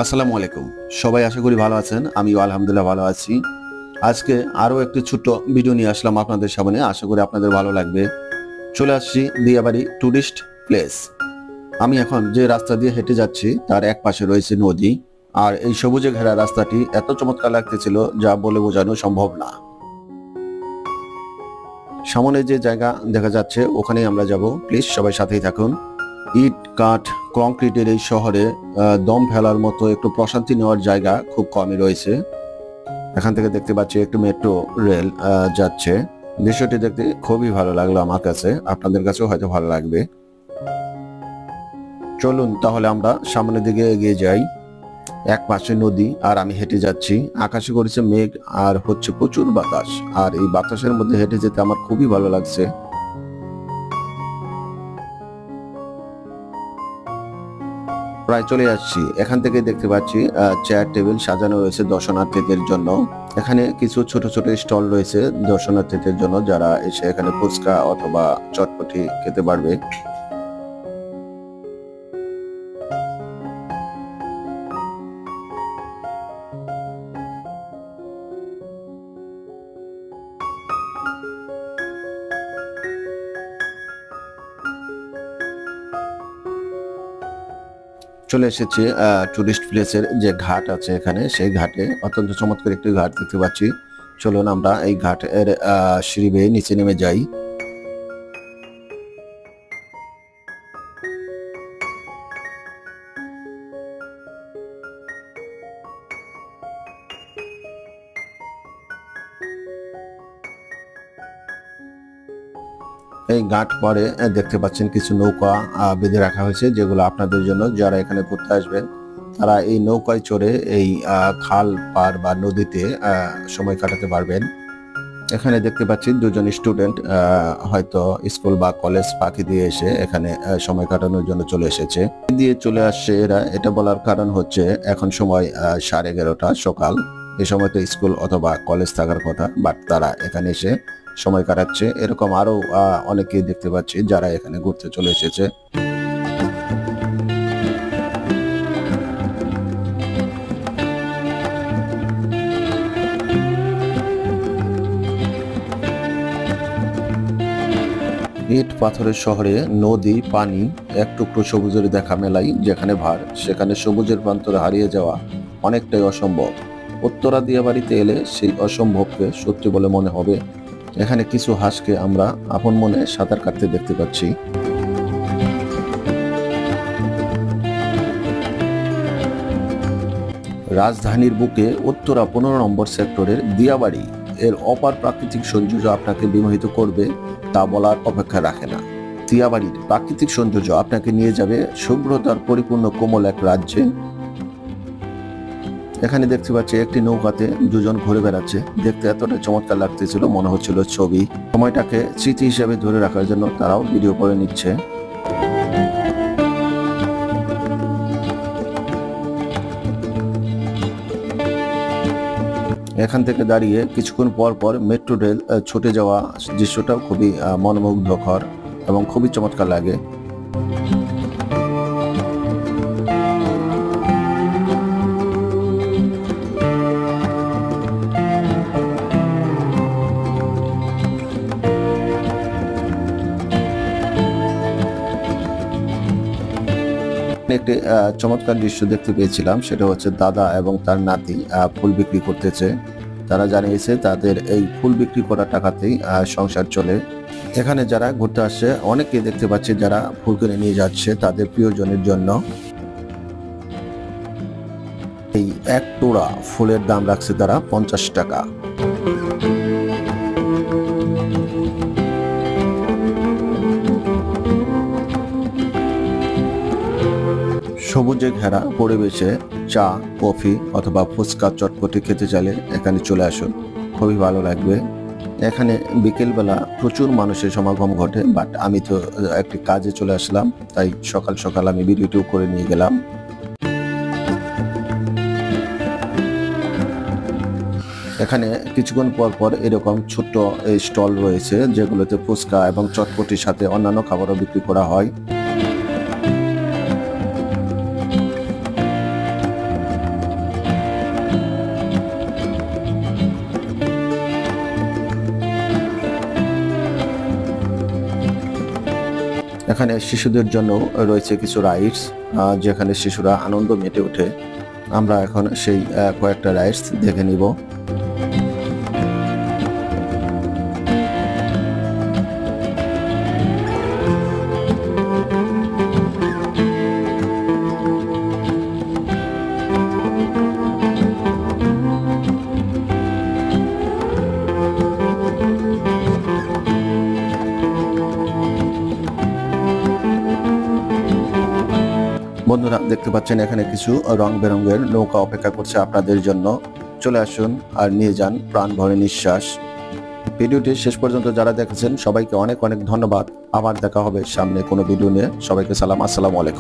আসসালামু আলাইকুম। সবাই আশা করি ভালো আছেন। আমিও আলহামদুলিল্লাহ ভালো আছি। আজকে আরো একটি ছোট্ট ভিডিও নিয়ে আসলাম আপনাদের সামনে। আশা করি আপনাদের ভালো লাগবে। চলে আসছি দিয়াবাড়ি টুরিস্ট প্লেস। আমি এখন যে রাস্তা দিয়ে হেঁটে যাচ্ছি তার এক পাশে রয়েছে নদী। আর এই সবুজে ঘেরা রাস্তাটি এত চমৎকার লাগতেছিল যা বলে বোঝানো সম্ভব না। সামনে যে জায়গা দেখা যাচ্ছে ওখানেই আমরা যাব। প্লিজ সবাই সাথেই থাকুন। ইট কাঠ কংক্রিটের এই শহরে দম ফেলার মতো একটু প্রশান্তি নেওয়ার জায়গা খুব কমই রয়েছে। এখান থেকে দেখতে পাচ্ছি একটু মেট্রো রেল যাচ্ছে। দৃশ্যটি দেখতে খুবই ভালো লাগলো আমার কাছে, আপনাদের কাছেও হয়তো ভালো লাগবে। চলুন তাহলে আমরা সামনের দিকে এগিয়ে যাই। এক পাশে নদী আর আমি হেঁটে যাচ্ছি। আকাশে করেছে মেঘ আর হচ্ছে প্রচুর বাতাস, আর এই বাতাসের মধ্যে হেঁটে যেতে আমার খুবই ভালো লাগছে। প্রায় চলে যাচ্ছি। এখান থেকে দেখতে পাচ্ছি চেয়ার টেবিল সাজানো রয়েছে দর্শনার্থীদের জন্য। এখানে কিছু ছোট ছোট স্টল রয়েছে দর্শনার্থীদের জন্য, যারা এসে এখানে ফুচকা অথবা চটপটি খেতে পারবে। চলে এসেছি টুরিস্ট প্লেসের যে ঘাট আছে এখানে, সেই ঘাটে অত্যন্ত চমৎকার একটি ঘাট দেখতে পাচ্ছি। চলুন আমরা এই ঘাটের সিঁড়ি বেয়ে নিচে নেমে যাই। এই ঘাট পরে দেখতে পাচ্ছেন কিছু নৌকা বেঁধে রাখা হয়েছে, যেগুলো আপনাদের জন্য, যারা এখানে ঘুরতে আসবেন তারা এই নৌকায় চড়ে এই খাল পার বা নদীতে সময় কাটাতে পারবেন। এখানে দেখতে পাচ্ছি দুজন স্টুডেন্ট হয়তো স্কুল বা কলেজ ফাঁকি দিয়ে এসে এখানে সময় কাটানোর জন্য চলে এসেছে। দিয়ে চলে আসছে এরা, এটা বলার কারণ হচ্ছে এখন সময় 11:30 সকাল। এই সময় তো স্কুল অথবা কলেজ থাকার কথা, বাট তারা এখানে এসে সময় কাটাচ্ছে। এরকম আরো অনেকেই দেখতে পাচ্ছি যারা এখানে ঘুরতে চলে এসেছে। ইট পাথরের শহরে নদী পানি এক টুকরো সবুজের দেখা মেলাই যেখানে ভার, সেখানে সবুজের প্রান্তরে হারিয়ে যাওয়া অনেকটাই অসম্ভব। উত্তরা দিয়াবাড়িতে এলে সেই অসম্ভবকে সত্যি বলে মনে হবে। এখানে কিছু হাঁসকে আমরা আপন মনে সাঁতার কাটতে দেখতে পাচ্ছি। রাজধানীর বুকে উত্তরা 15 নম্বর সেক্টরের দিয়াবাড়ি এর অপার প্রাকৃতিক সৌন্দর্য আপনাকে বিমোহিত করবে তা বলার অপেক্ষা রাখে না। দিয়াবাড়ির প্রাকৃতিক সৌন্দর্য আপনাকে নিয়ে যাবে শুভ্রতার পরিপূর্ণ কোমল এক রাজ্যে। এখানে দেখতে পাচ্ছি একটি নৌকাতে দুজন ঘুরে বেড়াচ্ছে। দেখতে এতটা চমৎকার লাগতেছিল, মনে হচ্ছিল ছবি। সময়টাকে স্মৃতি হিসেবে ধরে রাখার জন্য তারাও ভিডিও করে নিচ্ছে। এখান থেকে দাঁড়িয়ে কিছুক্ষণ পর পর মেট্রো রেল ছুটে যাওয়া দৃশ্যটাও খুবই মনোমুগ্ধকর এবং খুবই চমৎকার লাগে। একটি চমৎকার দৃশ্য দেখতে পেয়েছিলাম, সেটা হচ্ছে দাদা এবং তার নাতি ফুল বিক্রি করতেছে। তারা জানিয়েছে তাদের এই ফুল বিক্রি করা টাকাতেই সংসার চলে। এখানে যারা ঘুরতে আসছে অনেকেই দেখতে পাচ্ছে যারা ফুল কিনে নিয়ে যাচ্ছে তাদের প্রিয়জনের জন্য। এই এক তোড়া ফুলের দাম রাখছে তারা 50 টাকা। সবুজে ঘেরা পরিবেশে চা কফি অথবা ফুচকা চটপটি খেতে চাইলে এখানে চলে আসুন, খুবই ভালো লাগবে। এখানে বিকেলবেলা প্রচুর মানুষের সমাগম ঘটে, বাট আমি তো একটি কাজে চলে আসলাম, তাই সকাল সকাল আমি ভিডিওটিও করে নিয়ে গেলাম। এখানে কিছুক্ষণ পর পর এরকম ছোট্ট স্টল রয়েছে যেগুলোতে ফুচকা এবং চটপটির সাথে অন্যান্য খাবারও বিক্রি করা হয়। এখানে শিশুদের জন্য রয়েছে কিছু রাইডস, যেখানে শিশুরা আনন্দ মেতে ওঠে। আমরা এখন সেই কয়েকটা রাইডস দেখে নিব। বন্ধুরা, দেখতে পাচ্ছেন এখানে কিছু রং বেরঙের নৌকা অপেক্ষা করছে আপনাদের জন্য। চলে আসুন আর নিয়ে যান প্রাণ ভরে নিঃশ্বাস। ভিডিওটি শেষ পর্যন্ত যারা দেখেছেন সবাইকে অনেক অনেক ধন্যবাদ। আবার দেখা হবে সামনে কোনো ভিডিও নিয়ে। সবাইকে সালাম, আসসালামু আলাইকুম।